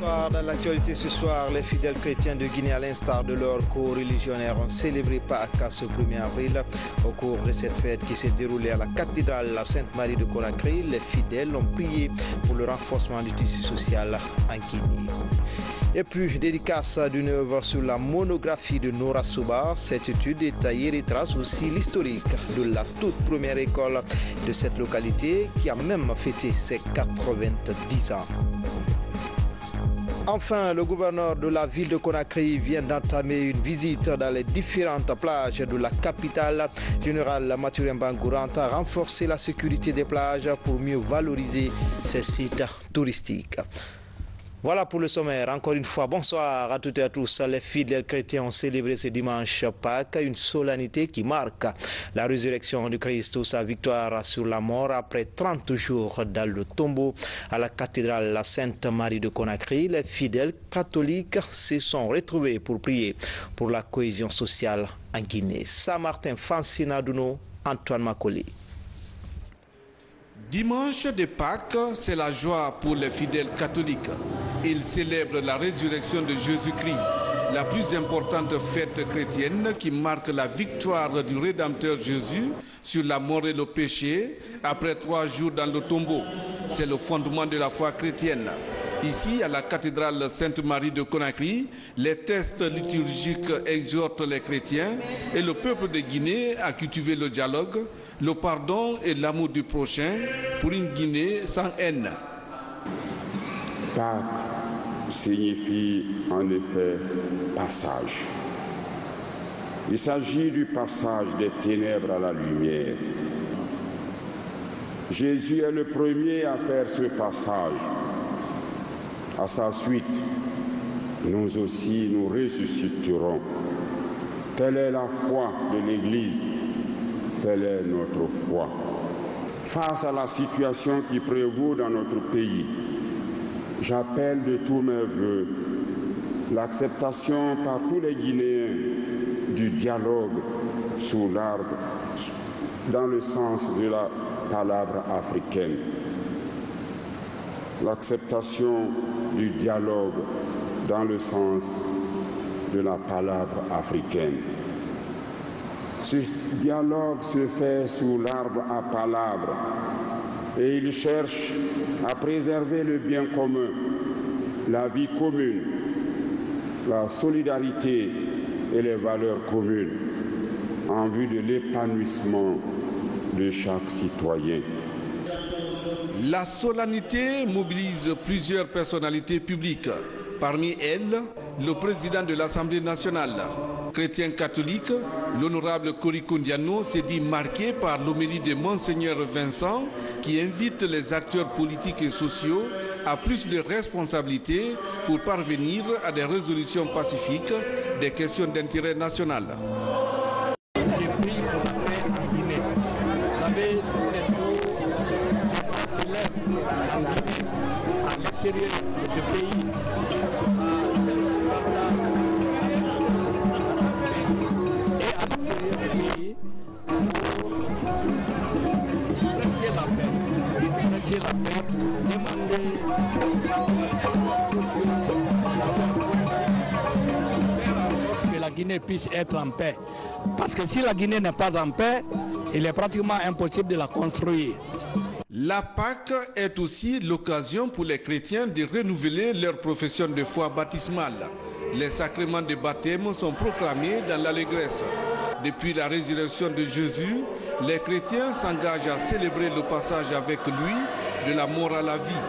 Bonsoir. Dans l'actualité ce soir, les fidèles chrétiens de Guinée, à l'instar de leurs co-religionnaires, ont célébré Pâques ce 1er avril. Au cours de cette fête qui s'est déroulée à la cathédrale la Sainte-Marie de Conakry, les fidèles ont prié pour le renforcement du tissu social en Guinée. Et puis, dédicace d'une œuvre sur la monographie de Nora Souba. Cette étude détaillée retrace aussi l'historique de la toute première école de cette localité qui a même fêté ses 90 ans. Enfin, le gouverneur de la ville de Conakry vient d'entamer une visite dans les différentes plages de la capitale. Général Mathurin Bangourante a renforcé la sécurité des plages pour mieux valoriser ces sites touristiques. Voilà pour le sommaire. Encore une fois, bonsoir à toutes et à tous. Les fidèles chrétiens ont célébré ce dimanche Pâques, une solennité qui marque la résurrection du Christ ou sa victoire sur la mort après 30 jours dans le tombeau à la cathédrale la Sainte-Marie de Conakry. Les fidèles catholiques se sont retrouvés pour prier pour la cohésion sociale en Guinée. Saint-Martin, Francina Duno, Antoine Makoli. Dimanche de Pâques, c'est la joie pour les fidèles catholiques. Ils célèbrent la résurrection de Jésus-Christ, la plus importante fête chrétienne qui marque la victoire du Rédempteur Jésus sur la mort et le péché après 3 jours dans le tombeau. C'est le fondement de la foi chrétienne. Ici, à la cathédrale Sainte-Marie de Conakry, les textes liturgiques exhortent les chrétiens et le peuple de Guinée à cultiver le dialogue, le pardon et l'amour du prochain pour une Guinée sans haine. Pâques signifie en effet passage. Il s'agit du passage des ténèbres à la lumière. Jésus est le premier à faire ce passage. À sa suite, nous aussi, nous ressusciterons. Telle est la foi de l'Église, telle est notre foi. Face à la situation qui prévaut dans notre pays, j'appelle de tous mes voeux l'acceptation par tous les Guinéens du dialogue sous l'arbre, dans le sens de la palabre africaine. L'acceptation du dialogue dans le sens de la palabre africaine. Ce dialogue se fait sous l'arbre à palabre et il cherche à préserver le bien commun, la vie commune, la solidarité et les valeurs communes en vue de l'épanouissement de chaque citoyen. La solennité mobilise plusieurs personnalités publiques. Parmi elles, le président de l'Assemblée nationale. Chrétien catholique, l'honorable Kori Kondiano s'est dit marqué par l'homélie de Monseigneur Vincent qui invite les acteurs politiques et sociaux à plus de responsabilités pour parvenir à des résolutions pacifiques des questions d'intérêt national. J'ai pris pour la paix en Guinée. Vous savez, tous les jours, on célèbre en Guinée, à l'extérieur de ce pays, et à l'intérieur du pays, pour apprécier la paix, demander que la Guinée puisse être en paix. Parce que si la Guinée n'est pas en paix, il est pratiquement impossible de la construire. La Pâque est aussi l'occasion pour les chrétiens de renouveler leur profession de foi baptismale. Les sacrements de baptême sont proclamés dans l'allégresse. Depuis la résurrection de Jésus, les chrétiens s'engagent à célébrer le passage avec lui de la mort à la vie.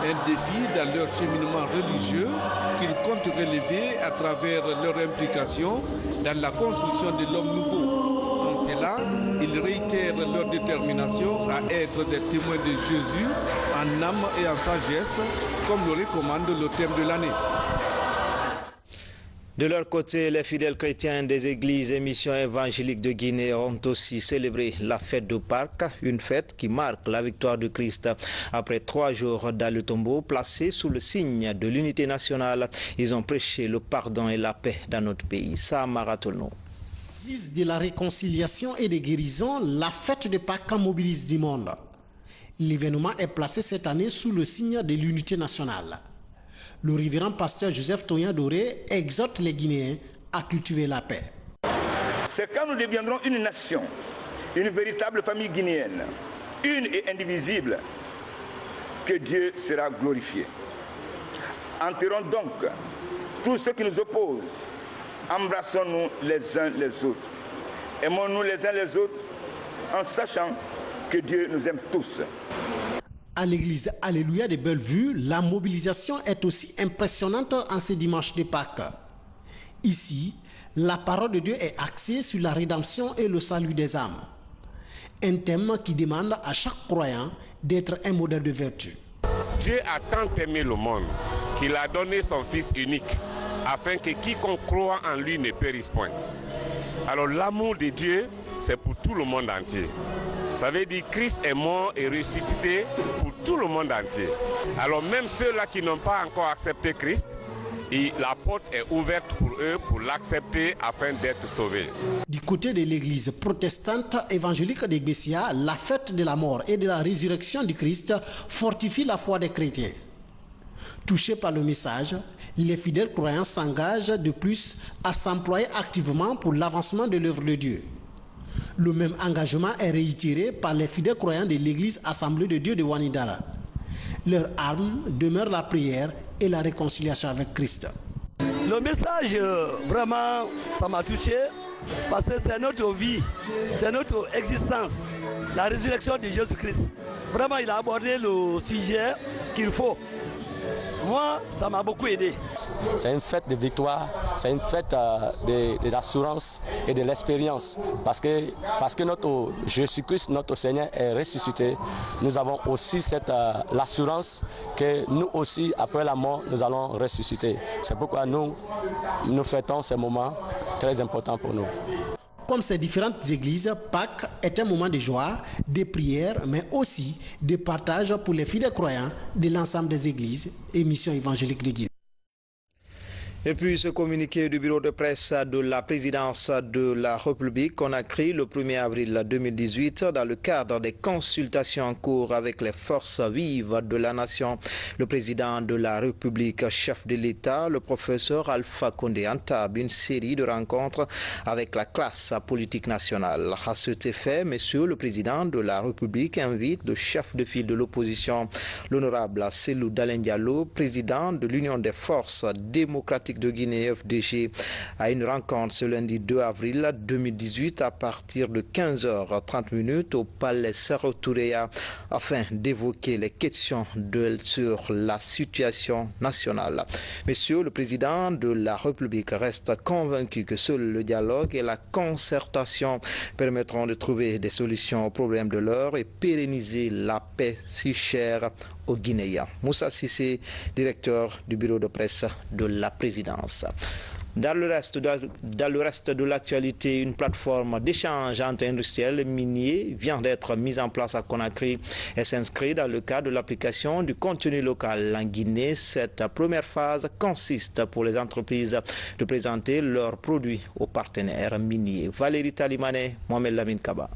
Un défi dans leur cheminement religieux qu'ils comptent relever à travers leur implication dans la construction de l'homme nouveau. En cela, ils réitèrent leur détermination à être des témoins de Jésus en âme et en sagesse, comme le recommande le thème de l'année. De leur côté, les fidèles chrétiens des églises et missions évangéliques de Guinée ont aussi célébré la fête de Pâques, une fête qui marque la victoire du Christ après 3 jours dans le tombeau, placé sous le signe de l'unité nationale. Ils ont prêché le pardon et la paix dans notre pays. Ça Maratono. L'église de la réconciliation et des guérisons, la fête de Pâques mobilise du monde. L'événement est placé cette année sous le signe de l'unité nationale. Le révérend pasteur Joseph Toyan Doré exhorte les Guinéens à cultiver la paix. C'est quand nous deviendrons une nation, une véritable famille guinéenne, une et indivisible, que Dieu sera glorifié. Enterrons donc tous ceux qui nous opposent. Embrassons-nous les uns les autres. Aimons-nous les uns les autres en sachant que Dieu nous aime tous. À l'église Alléluia de Bellevue, la mobilisation est aussi impressionnante en ce dimanche de Pâques. Ici, la parole de Dieu est axée sur la rédemption et le salut des âmes. Un thème qui demande à chaque croyant d'être un modèle de vertu. Dieu a tant aimé le monde qu'il a donné son Fils unique afin que quiconque croit en lui ne périsse point. Alors l'amour de Dieu, c'est pour tout le monde entier. Ça veut dire que Christ est mort et ressuscité pour tout le monde entier. Alors même ceux-là qui n'ont pas encore accepté Christ, la porte est ouverte pour eux pour l'accepter afin d'être sauvés. Du côté de l'église protestante évangélique de Bessia, la fête de la mort et de la résurrection du Christ fortifie la foi des chrétiens. Touchés par le message, les fidèles croyants s'engagent de plus à s'employer activement pour l'avancement de l'œuvre de Dieu. Le même engagement est réitéré par les fidèles croyants de l'église Assemblée de Dieu de Wanidara. Leur arme demeure la prière et la réconciliation avec Christ. Le message, vraiment, ça m'a touché parce que c'est notre vie, c'est notre existence, la résurrection de Jésus-Christ. Vraiment, il a abordé le sujet qu'il faut. Moi, ça m'a beaucoup aidé. C'est une fête de victoire, c'est une fête de l'assurance et de l'expérience. Parce que notre Jésus-Christ, notre Seigneur, est ressuscité. Nous avons aussi l'assurance que nous aussi, après la mort, nous allons ressusciter. C'est pourquoi nous fêtons ces moments très importants pour nous. Comme ces différentes églises, Pâques est un moment de joie, de prière, mais aussi de partage pour les fidèles croyants de l'ensemble des églises et missions évangéliques de Guinée. Et puis ce communiqué du bureau de presse de la présidence de la République Conakry le 1er avril 2018 dans le cadre des consultations en cours avec les forces vives de la nation. Le président de la République, chef de l'État, le professeur Alpha Condé entame une série de rencontres avec la classe politique nationale. À cet effet, monsieur le président de la République invite le chef de file de l'opposition, l'honorable Cellou Dalein Diallo, président de l'Union des forces démocratiques de Guinée FDG, à une rencontre ce lundi 2 avril 2018 à partir de 15h30 au palais Cerro Touréa afin d'évoquer les questions sur la situation nationale. Monsieur le président de la République reste convaincu que seul le dialogue et la concertation permettront de trouver des solutions aux problèmes de l'heure et pérenniser la paix si chère aux Guinéens. Moussa Sissé, directeur du bureau de presse de la présidence. Dans le reste de l'actualité, une plateforme d'échange entre industriels et miniers vient d'être mise en place à Conakry et s'inscrit dans le cadre de l'application du contenu local en Guinée. Cette première phase consiste pour les entreprises de présenter leurs produits aux partenaires miniers. Valérie Talimane, Mohamed Lamine Kaba.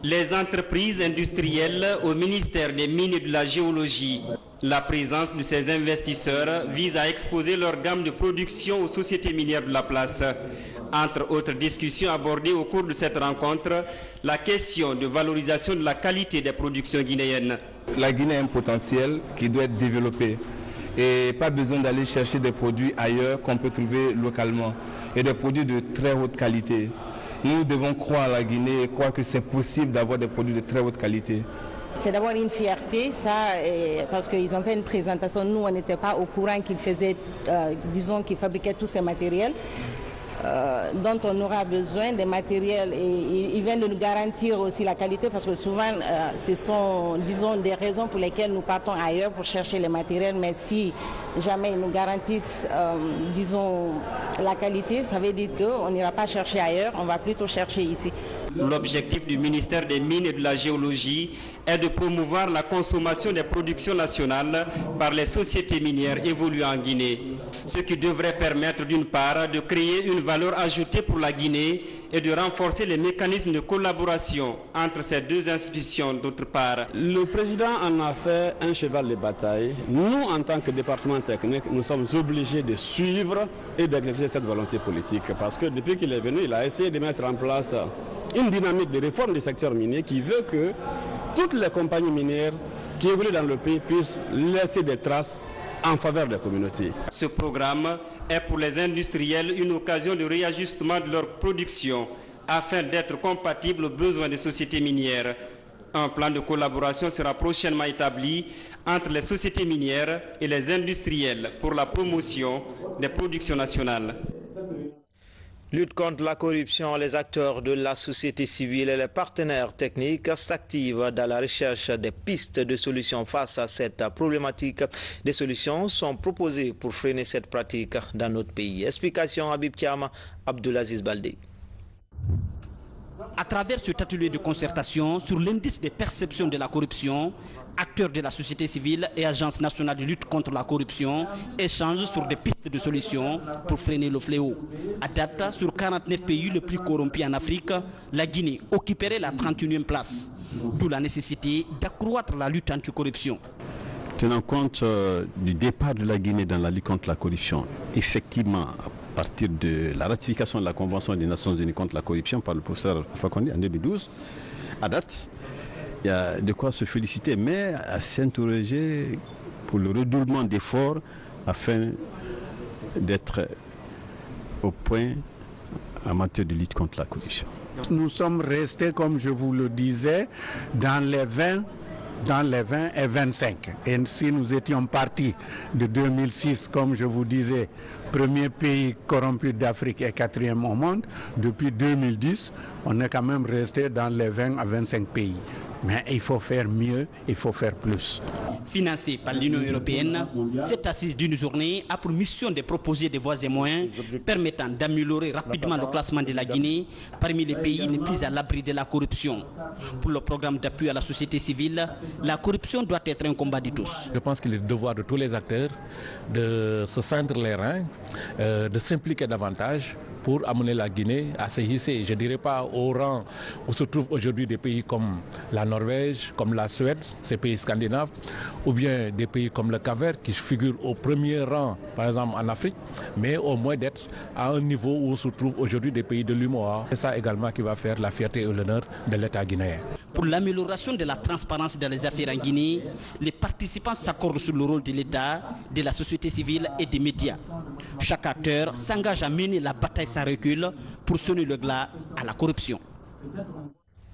Les entreprises industrielles au ministère des Mines et de la Géologie. La présence de ces investisseurs vise à exposer leur gamme de production aux sociétés minières de la place. Entre autres discussions abordées au cours de cette rencontre, la question de valorisation de la qualité des productions guinéennes. La Guinée a un potentiel qui doit être développé et pas besoin d'aller chercher des produits ailleurs qu'on peut trouver localement et des produits de très haute qualité. Nous devons croire à la Guinée et croire que c'est possible d'avoir des produits de très haute qualité. C'est d'abord une fierté, ça, parce qu'ils ont fait une présentation. Nous, on n'était pas au courant qu'ils faisaient, qu'ils fabriquaient tous ces matériels dont on aura besoin, des matériels. Et ils viennent de nous garantir aussi la qualité, parce que souvent, ce sont, disons, des raisons pour lesquelles nous partons ailleurs pour chercher les matériels. Mais si jamais ils nous garantissent, disons, la qualité, ça veut dire qu'on n'ira pas chercher ailleurs, on va plutôt chercher ici. L'objectif du ministère des Mines et de la Géologie est de promouvoir la consommation des productions nationales par les sociétés minières évoluant en Guinée, ce qui devrait permettre d'une part de créer une valeur ajoutée pour la Guinée et de renforcer les mécanismes de collaboration entre ces deux institutions d'autre part. Le président en a fait un cheval de bataille. Nous, en tant que département technique, nous sommes obligés de suivre et d'exercer cette volonté politique parce que depuis qu'il est venu, il a essayé de mettre en place une dynamique de réforme du secteur minier qui veut que toutes les compagnies minières qui évoluent dans le pays puissent laisser des traces en faveur des communautés. Ce programme est pour les industriels une occasion de réajustement de leur production afin d'être compatible aux besoins des sociétés minières. Un plan de collaboration sera prochainement établi entre les sociétés minières et les industriels pour la promotion des productions nationales. Lutte contre la corruption, les acteurs de la société civile et les partenaires techniques s'activent dans la recherche des pistes de solutions face à cette problématique. Des solutions sont proposées pour freiner cette pratique dans notre pays. Explication Habib Thiam, Abdulaziz Baldé. À travers cet atelier de concertation sur l'indice de perception de la corruption, acteurs de la société civile et Agence nationale de lutte contre la corruption échangent sur des pistes de solutions pour freiner le fléau. À date, sur 49 pays les plus corrompus en Afrique, la Guinée occuperait la 31e place. D'où la nécessité d'accroître la lutte anticorruption. Tenant compte du départ de la Guinée dans la lutte contre la corruption, effectivement, à partir de la ratification de la Convention des Nations Unies contre la corruption par le professeur Fakondi en 2012, à date, il y a de quoi se féliciter, mais à s'interroger pour le redoublement d'efforts afin d'être au point en matière de lutte contre la corruption. Nous sommes restés, comme je vous le disais, dans les 20 et 25. Et si nous étions partis de 2006, comme je vous disais, premier pays corrompu d'Afrique et 4e au monde, depuis 2010, on est quand même resté dans les 20 à 25 pays. Mais il faut faire mieux, il faut faire plus. Financée par l'Union européenne, cette assise d'une journée a pour mission de proposer des voies et moyens permettant d'améliorer rapidement le classement de la Guinée parmi les pays les plus à l'abri de la corruption. Pour le programme d'appui à la société civile, la corruption doit être un combat de tous. Je pense qu'il est le devoir de tous les acteurs de se cendre les reins, de s'impliquer davantage pour amener la Guinée à se hisser, je ne dirais pas au rang où se trouvent aujourd'hui des pays comme la Norvège, comme la Suède, ces pays scandinaves, ou bien des pays comme le Cap-Vert qui figurent au premier rang, par exemple en Afrique, mais au moins d'être à un niveau où se trouvent aujourd'hui des pays de l'UMOA. C'est ça également qui va faire la fierté et l'honneur de l'État guinéen. Pour l'amélioration de la transparence dans les affaires en Guinée, les participants s'accordent sur le rôle de l'État, de la société civile et des médias. Chaque acteur s'engage à mener la bataille sans recul pour sonner le glas à la corruption.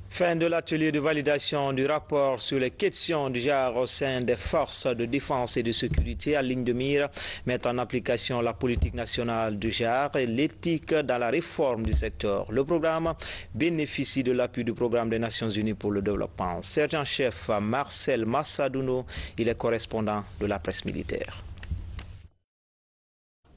Fin de l'atelier de validation du rapport sur les questions du genre au sein des forces de défense et de sécurité à ligne de mire, mettre en application la politique nationale du genre et l'éthique dans la réforme du secteur. Le programme bénéficie de l'appui du programme des Nations Unies pour le développement. Sergent-chef Marcel Massadouno, il est correspondant de la presse militaire.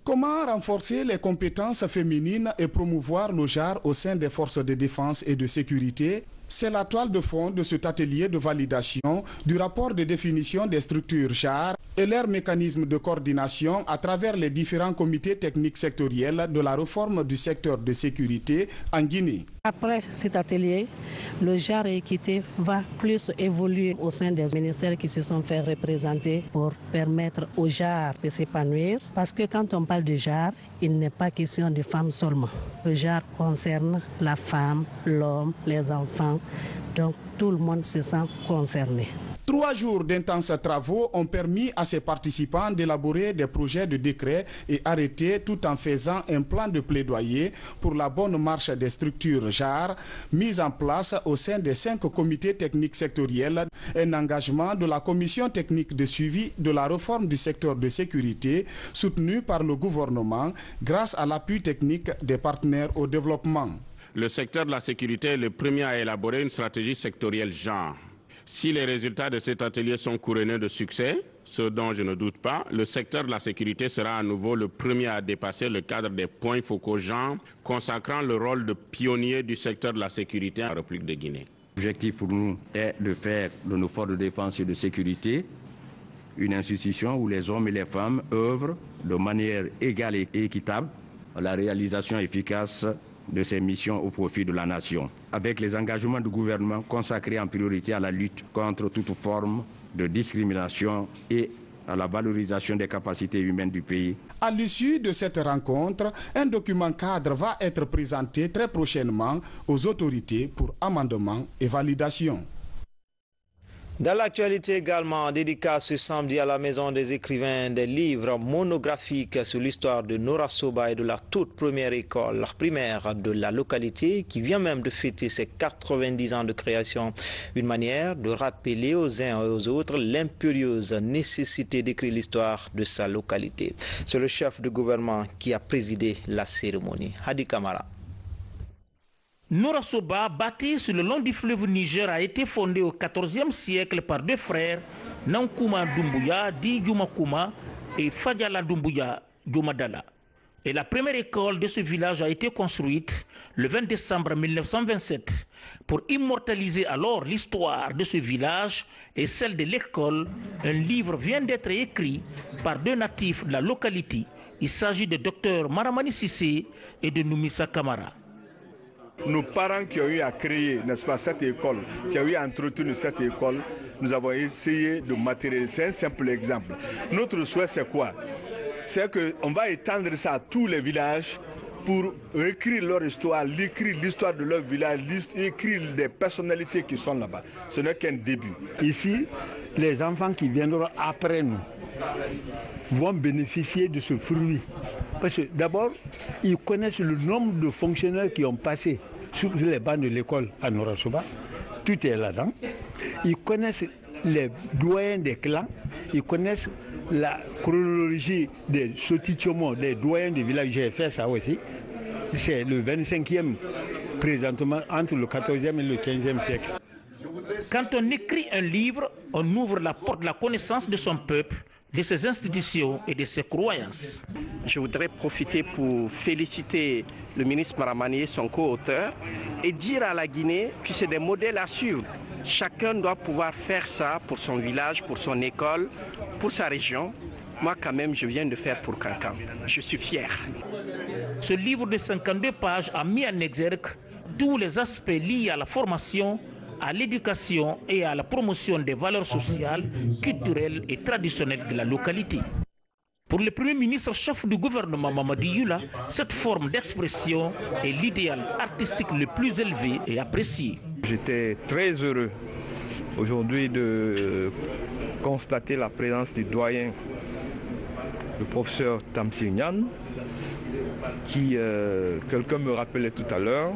Comment renforcer les compétences féminines et promouvoir le genre au sein des forces de défense et de sécurité? C'est la toile de fond de cet atelier de validation du rapport de définition des structures genre et leurs mécanismes de coordination à travers les différents comités techniques sectoriels de la réforme du secteur de sécurité en Guinée. Après cet atelier, le genre et équité va plus évoluer au sein des ministères qui se sont fait représenter pour permettre au genre de s'épanouir. Parce que quand on parle de genre, il n'est pas question de femmes seulement. Le genre concerne la femme, l'homme, les enfants. Donc tout le monde se sent concerné. 3 jours d'intenses travaux ont permis à ces participants d'élaborer des projets de décret et arrêtés tout en faisant un plan de plaidoyer pour la bonne marche des structures genre mises en place au sein des 5 comités techniques sectoriels. Un engagement de la commission technique de suivi de la réforme du secteur de sécurité soutenu par le gouvernement grâce à l'appui technique des partenaires au développement. Le secteur de la sécurité est le premier à élaborer une stratégie sectorielle genre. Si les résultats de cet atelier sont couronnés de succès, ce dont je ne doute pas, le secteur de la sécurité sera à nouveau le premier à dépasser le cadre des points focaux genre, consacrant le rôle de pionnier du secteur de la sécurité en République de Guinée. L'objectif pour nous est de faire de nos forces de défense et de sécurité une institution où les hommes et les femmes œuvrent de manière égale et équitable à la réalisation efficace de ces missions au profit de la nation, avec les engagements du gouvernement consacrés en priorité à la lutte contre toute forme de discrimination et à la valorisation des capacités humaines du pays. À l'issue de cette rencontre, un document cadre va être présenté très prochainement aux autorités pour amendement et validation. Dans l'actualité également, dédicace ce samedi à la Maison des écrivains des livres monographiques sur l'histoire de Nora Soba et de la toute première école primaire de la localité qui vient même de fêter ses 90 ans de création. Une manière de rappeler aux uns et aux autres l'impérieuse nécessité d'écrire l'histoire de sa localité. C'est le chef de gouvernement qui a présidé la cérémonie. Hadi Kamara. Nora Soba, bâtie sur le long du fleuve Niger, a été fondée au XIVe siècle par deux frères, Nankuma Doumbouya, dit Djoumakuma, et Fadjala Doumbouya, Djoumadala. Et la première école de ce village a été construite le 20 décembre 1927. Pour immortaliser alors l'histoire de ce village et celle de l'école, un livre vient d'être écrit par deux natifs de la localité. Il s'agit de Dr Maramani Sissé et de Noumissa Kamara. Nos parents qui ont eu à créer, n'est-ce pas, cette école, qui ont eu à entretenir cette école, nous avons essayé de matérialiser. C'est un simple exemple. Notre souhait, c'est quoi? C'est qu'on va étendre ça à tous les villages pour écrire leur histoire, écrire l'histoire de leur village, écrire les personnalités qui sont là-bas. Ce n'est qu'un début. Ici, les enfants qui viendront après nous vont bénéficier de ce fruit. Parce que d'abord, ils connaissent le nombre de fonctionnaires qui ont passé sur les bancs de l'école à Nora Soba. Tout est là-dedans. Ils connaissent les doyens des clans. Ils connaissent la chronologie des Sotichomo, des doyens des villages. J'ai fait ça aussi. C'est le 25e présentement entre le 14e et le 15e siècle. Quand on écrit un livre, on ouvre la porte de la connaissance de son peuple, de ses institutions et de ses croyances. Je voudrais profiter pour féliciter le ministre Maramani et son co-auteur et dire à la Guinée que c'est des modèles à suivre. Chacun doit pouvoir faire ça pour son village, pour son école, pour sa région. Moi quand même, je viens de faire pour Cancan. Je suis fier. Ce livre de 52 pages a mis en exergue tous les aspects liés à la formation, à l'éducation et à la promotion des valeurs sociales, culturelles et traditionnelles de la localité. Pour le Premier ministre chef du gouvernement Mamadi Yula, cette forme d'expression est l'idéal artistique le plus élevé et apprécié. J'étais très heureux aujourd'hui de constater la présence du doyen, le professeur Tamsignan, qui, quelqu'un me rappelait tout à l'heure,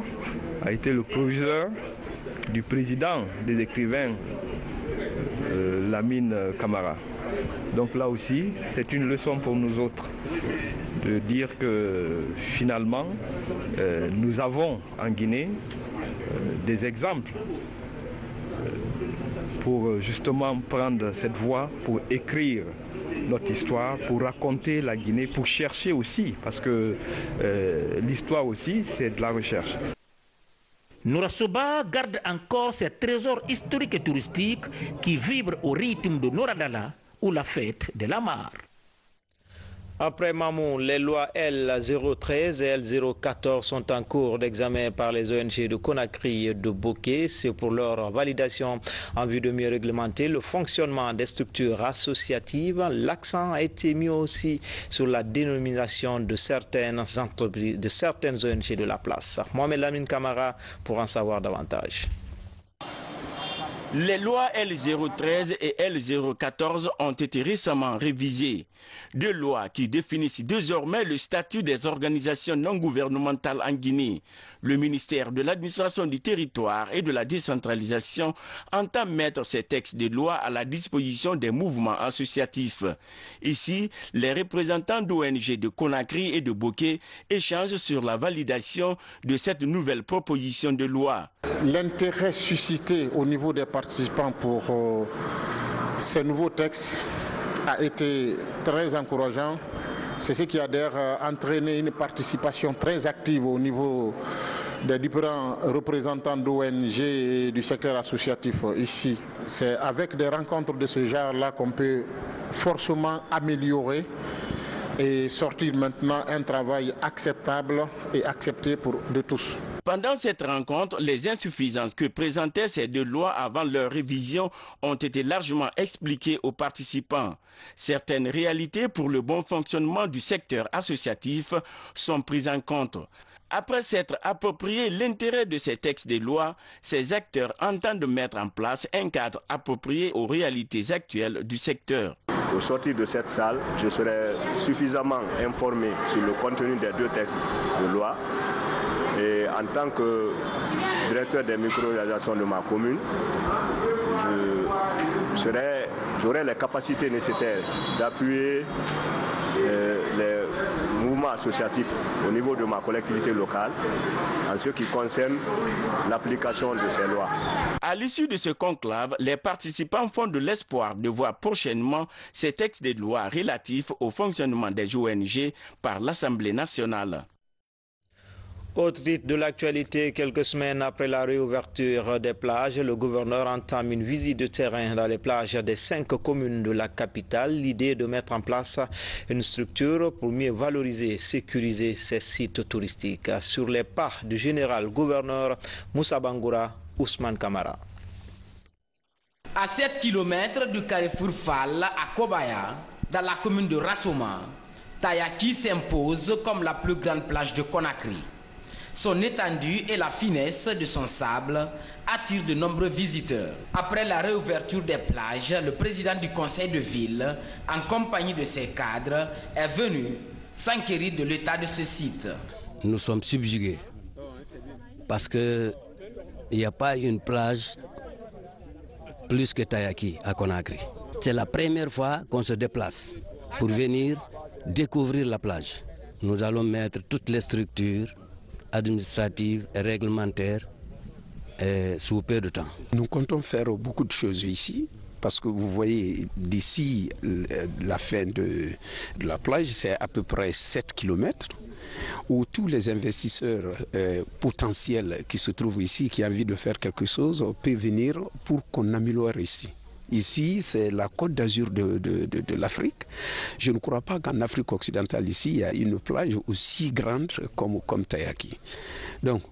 a été le proviseur du président des écrivains, Lamine Camara. Donc là aussi, c'est une leçon pour nous autres de dire que finalement, nous avons en Guinée des exemples pour justement prendre cette voie pour écrire notre histoire, pour raconter la Guinée, pour chercher aussi, parce que l'histoire aussi, c'est de la recherche. Nora Soba garde encore ses trésors historiques et touristiques qui vibrent au rythme de Noradala ou la fête de la mare. Après Mamou, les lois L013 et L014 sont en cours d'examen par les ONG de Conakry et de Bokeh. C'est pour leur validation en vue de mieux réglementer le fonctionnement des structures associatives. L'accent a été mis aussi sur la dénomination de certaines entreprises, de certaines ONG de la place. Mohamed Lamine Kamara pour en savoir davantage. Les lois L013 et L014 ont été récemment révisées. Deux lois qui définissent désormais le statut des organisations non gouvernementales en Guinée. Le ministère de l'administration du territoire et de la décentralisation entend mettre ces textes de loi à la disposition des mouvements associatifs. Ici, les représentants d'ONG de Conakry et de Bokeh échangent sur la validation de cette nouvelle proposition de loi. L'intérêt suscité au niveau des participants pour ces nouveaux textes a été très encourageant. C'est ce qui a d'ailleurs entraîné une participation très active au niveau des différents représentants d'ONG et du secteur associatif ici. C'est avec des rencontres de ce genre-là qu'on peut forcément améliorer et sortir maintenant un travail acceptable et accepté de tous. Pendant cette rencontre, les insuffisances que présentaient ces deux lois avant leur révision ont été largement expliquées aux participants. Certaines réalités pour le bon fonctionnement du secteur associatif sont prises en compte. Après s'être approprié l'intérêt de ces textes de loi, ces acteurs entendent mettre en place un cadre approprié aux réalités actuelles du secteur. Au sortir de cette salle, je serai suffisamment informé sur le contenu des deux textes de loi. Et en tant que directeur des micro-réalisations de ma commune, j'aurai les capacités nécessaires d'appuyer les mouvements associatifs au niveau de ma collectivité locale en ce qui concerne l'application de ces lois. À l'issue de ce conclave, les participants font de l'espoir de voir prochainement ces textes de loi relatifs au fonctionnement des ONG par l'Assemblée nationale. Autre titre de l'actualité, quelques semaines après la réouverture des plages, le gouverneur entame une visite de terrain dans les plages des 5 communes de la capitale. L'idée est de mettre en place une structure pour mieux valoriser et sécuriser ces sites touristiques. Sur les pas du général gouverneur Moussa Bangoura, Ousmane Kamara. À 7 km du carrefour Fall à Kobaya, dans la commune de Ratoma, Tayaki s'impose comme la plus grande plage de Conakry. Son étendue et la finesse de son sable attirent de nombreux visiteurs. Après la réouverture des plages, le président du conseil de ville, en compagnie de ses cadres, est venu s'enquérir de l'état de ce site. Nous sommes subjugués parce qu'il n'y a pas une plage plus que Tayaki à Conakry. C'est la première fois qu'on se déplace pour venir découvrir la plage. Nous allons mettre toutes les structures administratives et réglementaires sous peu de temps. Nous comptons faire beaucoup de choses ici parce que vous voyez d'ici la fin de la plage, c'est à peu près 7 km où tous les investisseurs potentiels qui se trouvent ici, qui ont envie de faire quelque chose, peuvent venir pour qu'on améliore ici. Ici, c'est la côte d'Azur de l'Afrique. Je ne crois pas qu'en Afrique occidentale, ici, il y a une plage aussi grande comme Tayaki. Donc,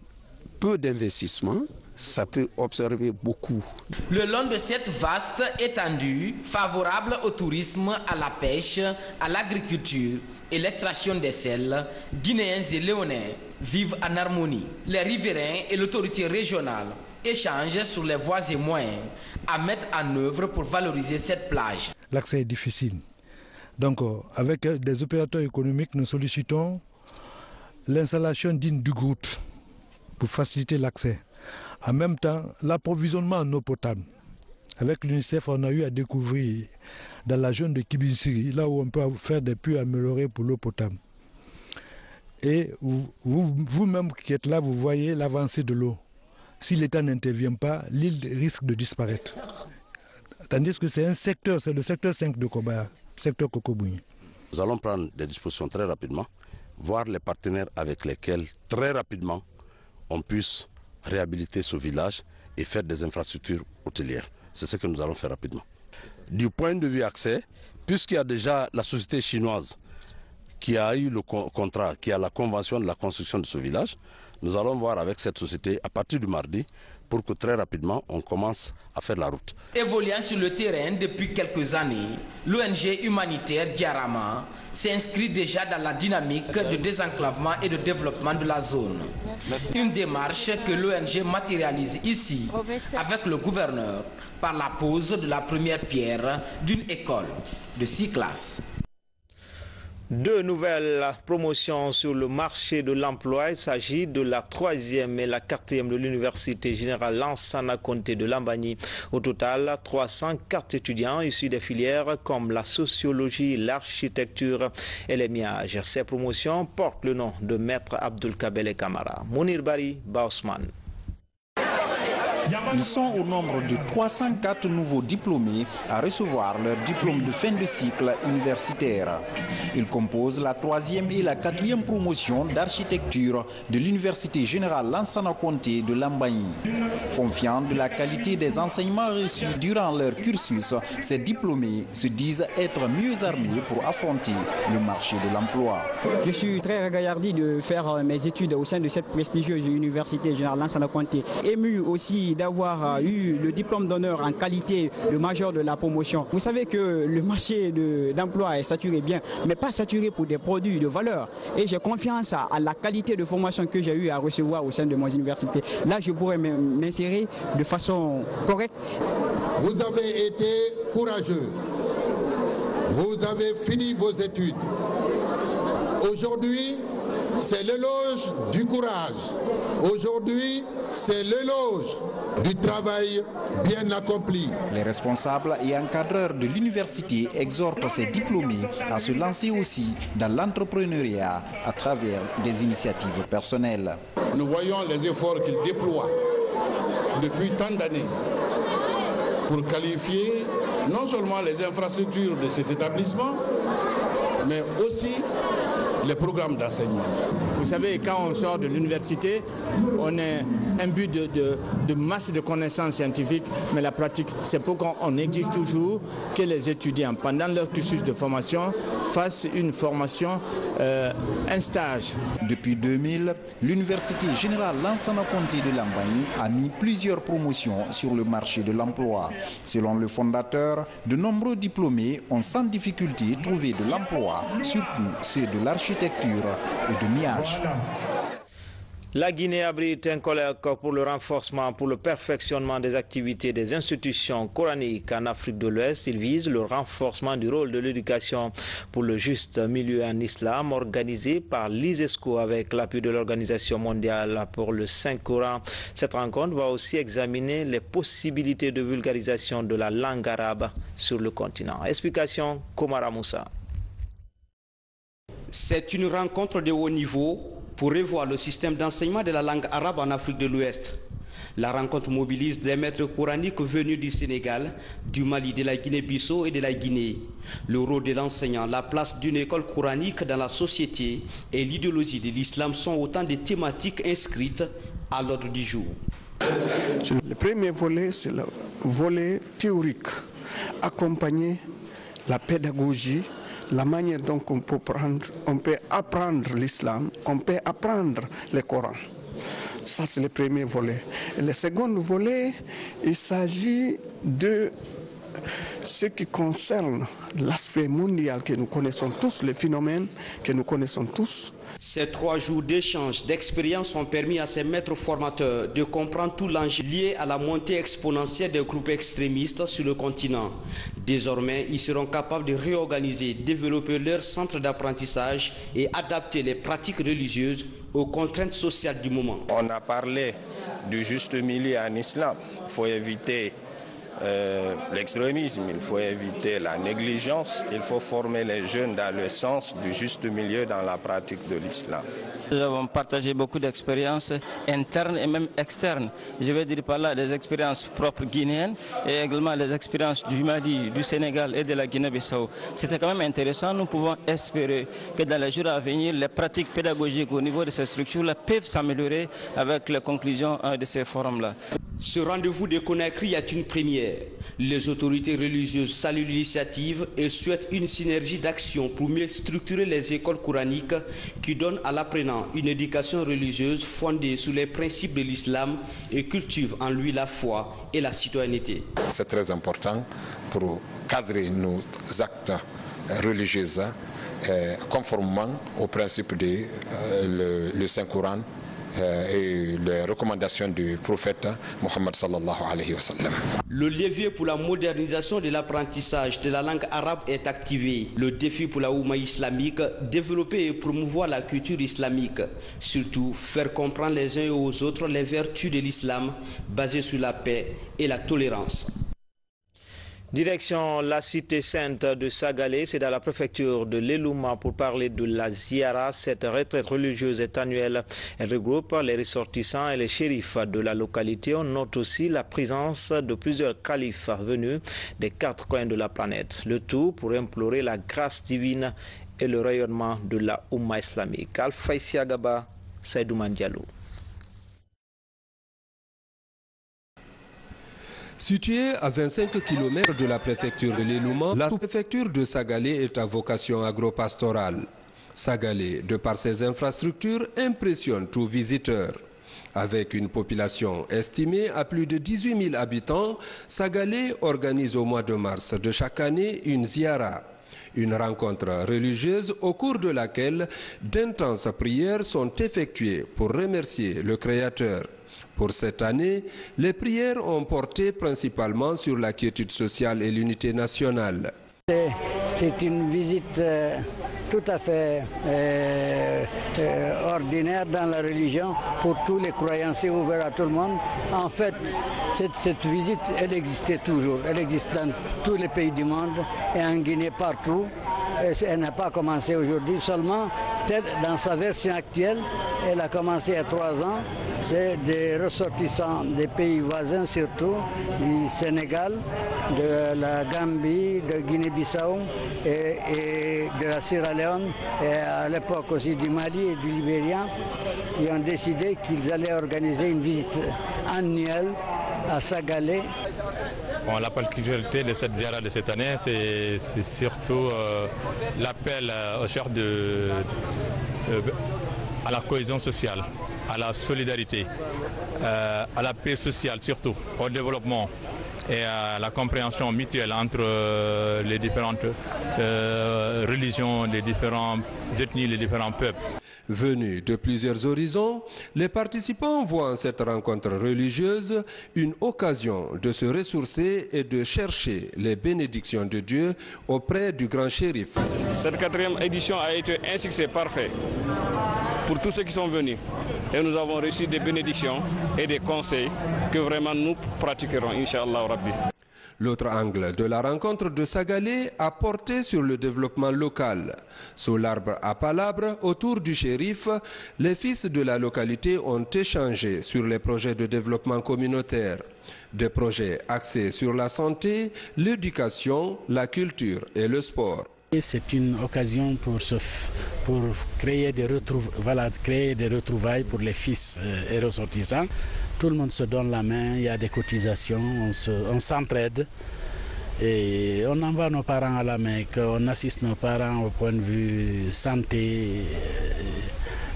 peu d'investissement, ça peut observer beaucoup. Le long de cette vaste étendue, favorable au tourisme, à la pêche, à l'agriculture et l'extraction des sels, Guinéens et Léonais vivent en harmonie. Les riverains et l'autorité régionale échangent sur les voies et moyens à mettre en œuvre pour valoriser cette plage. L'accès est difficile. Donc, avec des opérateurs économiques, nous sollicitons l'installation d'une dugoute pour faciliter l'accès. En même temps, l'approvisionnement en eau potable. Avec l'UNICEF, on a eu à découvrir dans la zone de Kibinsiri, là où on peut faire des puits améliorés pour l'eau potable. Et vous-même qui êtes là, vous voyez l'avancée de l'eau. Si l'État n'intervient pas, l'île risque de disparaître. Tandis que c'est un secteur, c'est le secteur 5 de Kobaya, secteur Kokobouyi. Nous allons prendre des dispositions très rapidement, voir les partenaires avec lesquels très rapidement on puisse réhabiliter ce village et faire des infrastructures hôtelières. C'est ce que nous allons faire rapidement. Du point de vue accès, puisqu'il y a déjà la société chinoise qui a eu le contrat, qui a la convention de la construction de ce village, nous allons voir avec cette société à partir du mardi pour que très rapidement on commence à faire la route. Évoluant sur le terrain depuis quelques années, l'ONG humanitaire Diarama s'inscrit déjà dans la dynamique de désenclavement et de développement de la zone. Une démarche que l'ONG matérialise ici avec le gouverneur par la pose de la première pierre d'une école de 6 classes. Deux nouvelles promotions sur le marché de l'emploi. Il s'agit de la 3e et la 4e de l'Université générale Lansana Conté de Lambani. Au total, 304 étudiants issus des filières comme la sociologie, l'architecture et les miages. Ces promotions portent le nom de Maître Abdul Kabele Kamara. Mounir Bari, Baosman. Ils sont au nombre de 304 nouveaux diplômés à recevoir leur diplôme de fin de cycle universitaire. Ils composent la 3e et la 4e promotion d'architecture de l'Université générale Lansana Conté de Lambaye. Confiants de la qualité des enseignements reçus durant leur cursus, ces diplômés se disent être mieux armés pour affronter le marché de l'emploi. Je suis très regardé de faire mes études au sein de cette prestigieuse Université générale Lansana Conté. Ému aussi d'avoir eu le diplôme d'honneur en qualité de major de la promotion. Vous savez que le marché d'emploi est saturé bien, mais pas saturé pour des produits de valeur. Et j'ai confiance à la qualité de formation que j'ai eu à recevoir au sein de mon université. Là, je pourrais m'insérer de façon correcte. Vous avez été courageux. Vous avez fini vos études. Aujourd'hui, c'est l'éloge du courage. Aujourd'hui, c'est l'éloge du travail bien accompli. Les responsables et encadreurs de l'université exhortent ces diplômés à se lancer aussi dans l'entrepreneuriat à travers des initiatives personnelles. Nous voyons les efforts qu'ils déploient depuis tant d'années pour qualifier non seulement les infrastructures de cet établissement, mais aussi les programmes d'enseignement. Vous savez, quand on sort de l'université, on a un but de masse de connaissances scientifiques, mais la pratique, c'est pourquoi on exige toujours que les étudiants, pendant leur cursus de formation, fassent une formation, un stage. Depuis 2000, l'Université générale Lansana Conté de Lambaye a mis plusieurs promotions sur le marché de l'emploi. Selon le fondateur, de nombreux diplômés ont sans difficulté trouvé de l'emploi, surtout ceux de l'architecture et de Miage. La Guinée abrite un colloque pour le renforcement, pour le perfectionnement des activités des institutions coraniques en Afrique de l'Ouest. Il vise le renforcement du rôle de l'éducation pour le juste milieu en islam, organisé par l'ISESCO avec l'appui de l'Organisation mondiale pour le Saint-Coran. Cette rencontre va aussi examiner les possibilités de vulgarisation de la langue arabe sur le continent. Explication, Komara Moussa. C'est une rencontre de haut niveau pour revoir le système d'enseignement de la langue arabe en Afrique de l'Ouest. La rencontre mobilise des maîtres coraniques venus du Sénégal, du Mali, de la Guinée-Bissau et de la Guinée. Le rôle de l'enseignant, la place d'une école coranique dans la société et l'idéologie de l'islam sont autant de thématiques inscrites à l'ordre du jour. Le premier volet, c'est le volet théorique, accompagner la pédagogie, la manière dont on peut apprendre l'islam, on peut apprendre le Coran. Ça, c'est le premier volet. Et le second volet, il s'agit de ce qui concerne l'aspect mondial que nous connaissons tous, les phénomènes que nous connaissons tous. Ces 3 jours d'échange, d'expérience ont permis à ces maîtres formateurs de comprendre tout l'enjeu lié à la montée exponentielle des groupes extrémistes sur le continent. Désormais, ils seront capables de réorganiser, développer leur centre d'apprentissage et adapter les pratiques religieuses aux contraintes sociales du moment. On a parlé du juste milieu en islam. Il faut éviter l'extrémisme, il faut éviter la négligence, il faut former les jeunes dans le sens du juste milieu dans la pratique de l'islam. Nous avons partagé beaucoup d'expériences internes et même externes. Je vais dire par là des expériences propres guinéennes et également les expériences du Mali, du Sénégal et de la Guinée-Bissau. C'était quand même intéressant. Nous pouvons espérer que dans les jours à venir, les pratiques pédagogiques au niveau de ces structures-là peuvent s'améliorer avec les conclusions de ces forums-là. Ce rendez-vous de Conakry est une première. Les autorités religieuses saluent l'initiative et souhaitent une synergie d'action pour mieux structurer les écoles coraniques qui donnent à l'apprenant une éducation religieuse fondée sur les principes de l'islam et cultivent en lui la foi et la citoyenneté. C'est très important pour cadrer nos actes religieux conformément aux principes du Saint-Coran et les recommandations du prophète Mohammed sallallahu alayhi wa sallam. Le levier pour la modernisation de l'apprentissage de la langue arabe est activé. Le défi pour la Oumma islamique, développer et promouvoir la culture islamique. Surtout, faire comprendre les uns aux autres les vertus de l'islam basées sur la paix et la tolérance. Direction la cité sainte de Sagalé, c'est dans la préfecture de l'Elouma pour parler de la Ziara. Cette retraite religieuse est annuelle. Elle regroupe les ressortissants et les shérifs de la localité. On note aussi la présence de plusieurs califes venus des 4 coins de la planète. Le tout pour implorer la grâce divine et le rayonnement de la Oumma islamique. Alpha Isiagaba, Saïdouman Diallo. Située à 25 km de la préfecture de l'Elouma, la sous-préfecture de Sagalé est à vocation agro-pastorale. Sagalé, de par ses infrastructures, impressionne tout visiteur. Avec une population estimée à plus de 18 000 habitants, Sagalé organise au mois de mars de chaque année une ziara. Une rencontre religieuse au cours de laquelle d'intenses prières sont effectuées pour remercier le Créateur. Pour cette année, les prières ont porté principalement sur la quiétude sociale et l'unité nationale. C'est une visite tout à fait ordinaire dans la religion pour tous les croyants, c'est ouvert à tout le monde. En fait, cette visite, elle existait toujours, elle existe dans tous les pays du monde et en Guinée partout. Elle n'a pas commencé aujourd'hui, seulement dans sa version actuelle, elle a commencé il y a 3 ans. C'est des ressortissants des pays voisins, surtout du Sénégal, de la Gambie, de Guinée-Bissau et de la Sierra Leone, et à l'époque aussi du Mali et du Libéria. Ils ont décidé qu'ils allaient organiser une visite annuelle à Sagalé. Bon, la particularité de cette ziara de cette année, c'est surtout l'appel au chef à la cohésion sociale, à la solidarité, à la paix sociale surtout, au développement et à la compréhension mutuelle entre les différentes religions, les différentes ethnies, les différents peuples. Venus de plusieurs horizons, les participants voient en cette rencontre religieuse une occasion de se ressourcer et de chercher les bénédictions de Dieu auprès du grand shérif. Cette 4e édition a été un succès parfait pour tous ceux qui sont venus. Et nous avons reçu des bénédictions et des conseils que vraiment nous pratiquerons, Inch'Allah Rabbi. L'autre angle de la rencontre de Sagalé a porté sur le développement local. Sous l'arbre à palabres, autour du shérif, les fils de la localité ont échangé sur les projets de développement communautaire. Des projets axés sur la santé, l'éducation, la culture et le sport. C'est une occasion pour créer des retrouvailles pour les fils et ressortissants. Tout le monde se donne la main, il y a des cotisations, on s'entraide et on envoie nos parents à la Mecque, on assiste nos parents au point de vue santé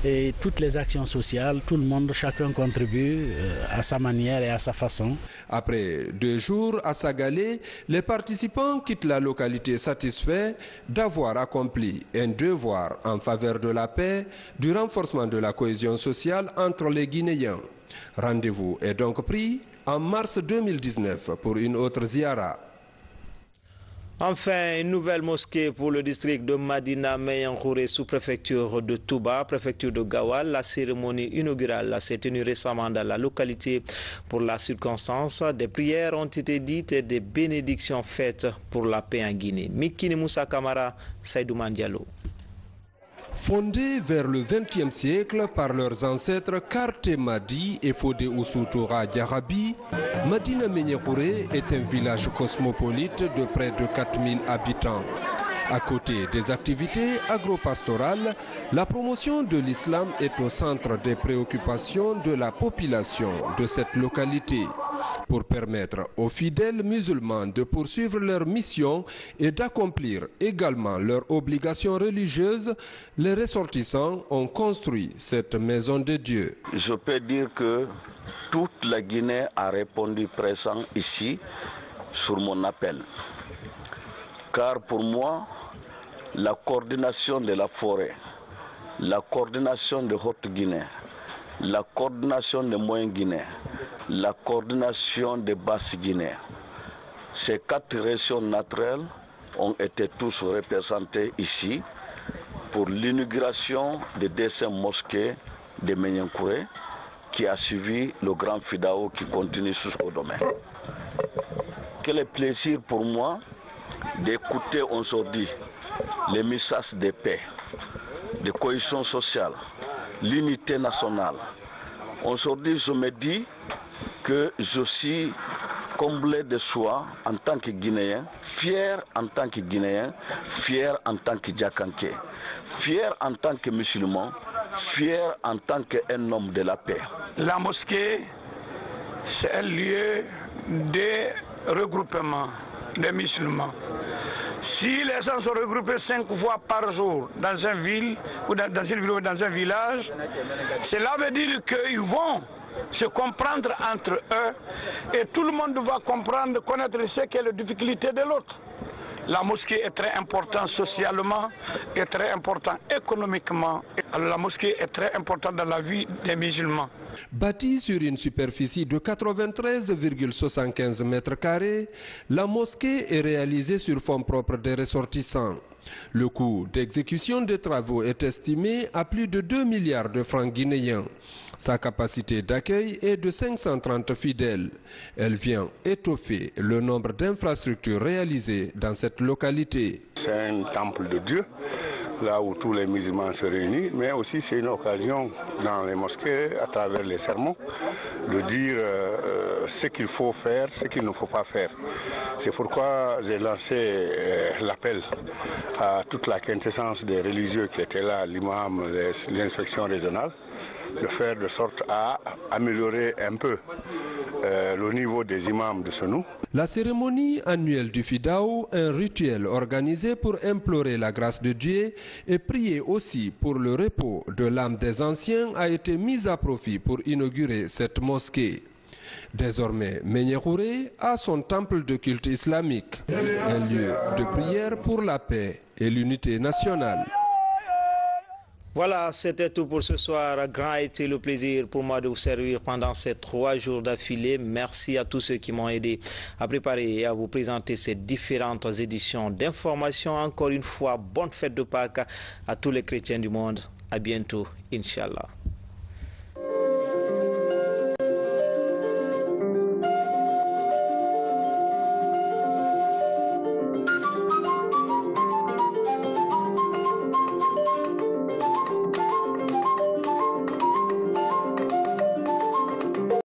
et toutes les actions sociales, tout le monde, chacun contribue à sa manière et à sa façon. Après 2 jours à Sagalé, les participants quittent la localité satisfaits d'avoir accompli un devoir en faveur de la paix, du renforcement de la cohésion sociale entre les Guinéens. Rendez-vous est donc pris en mars 2019 pour une autre ziara. Enfin, une nouvelle mosquée pour le district de Madina Meyankouré, sous-préfecture de Touba, préfecture de Gawal. La cérémonie inaugurale s'est tenue récemment dans la localité. Pour la circonstance, des prières ont été dites et des bénédictions faites pour la paix en Guinée. Mikini Moussa Kamara, Saïdouman Diallo. Fondés vers le XXe siècle par leurs ancêtres Karte Madi et Fodé Oussoutoura Diarabi, Madina Meyankouré est un village cosmopolite de près de 4000 habitants. À côté des activités agro-pastorales, la promotion de l'islam est au centre des préoccupations de la population de cette localité. Pour permettre aux fidèles musulmans de poursuivre leur mission et d'accomplir également leurs obligations religieuses, les ressortissants ont construit cette maison de Dieu. Je peux dire que toute la Guinée a répondu présent ici sur mon appel. Car pour moi, la coordination de la forêt, la coordination de Haute-Guinée, la coordination de Moyen-Guinée, la coordination de Basse-Guinée, ces 4 régions naturelles ont été tous représentés ici pour l'inauguration des 2e mosquées de Meyankouré qui a suivi le grand Fidao qui continue jusqu'au domaine. quel est plaisir pour moi d'écouter aujourd'hui les messages de paix, de cohésion sociale, l'unité nationale. Aujourd'hui, je me dis que je suis comblé de joie en tant que Guinéen, fier en tant que Guinéen, fier en tant que Diakanké, fier en tant que musulman, fier en tant qu'un homme de la paix. La mosquée, c'est un lieu de regroupement des musulmans. Si les gens sont regroupés 5 fois par jour dans une ville ou dans un village, cela veut dire qu'ils vont se comprendre entre eux et tout le monde va comprendre, connaître ce qu'est la difficulté de l'autre. La mosquée est très importante socialement et très importante économiquement. La mosquée est très importante dans la vie des musulmans. Bâtie sur une superficie de 93,75 mètres carrés, la mosquée est réalisée sur fonds propres des ressortissants. Le coût d'exécution des travaux est estimé à plus de 2 milliards de francs guinéens. Sa capacité d'accueil est de 530 fidèles. Elle vient étoffer le nombre d'infrastructures réalisées dans cette localité. C'est un temple de Dieu, là où tous les musulmans se réunissent, mais aussi c'est une occasion dans les mosquées, à travers les sermons, de dire ce qu'il faut faire, ce qu'il ne faut pas faire. C'est pourquoi j'ai lancé l'appel à toute la quintessence des religieux qui étaient là, l'imam, l'inspection régionale, de faire de sorte à améliorer un peu le niveau des imams de Senou. La cérémonie annuelle du Fidao, un rituel organisé pour implorer la grâce de Dieu et prier aussi pour le repos de l'âme des anciens, a été mise à profit pour inaugurer cette mosquée. Désormais, Méniégouré a son temple de culte islamique, un lieu de prière pour la paix et l'unité nationale. Voilà, c'était tout pour ce soir. Grand a été le plaisir pour moi de vous servir pendant ces 3 jours d'affilée. Merci à tous ceux qui m'ont aidé à préparer et à vous présenter ces différentes éditions d'information. Encore une fois, bonne fête de Pâques à tous les chrétiens du monde. À bientôt, Inch'Allah.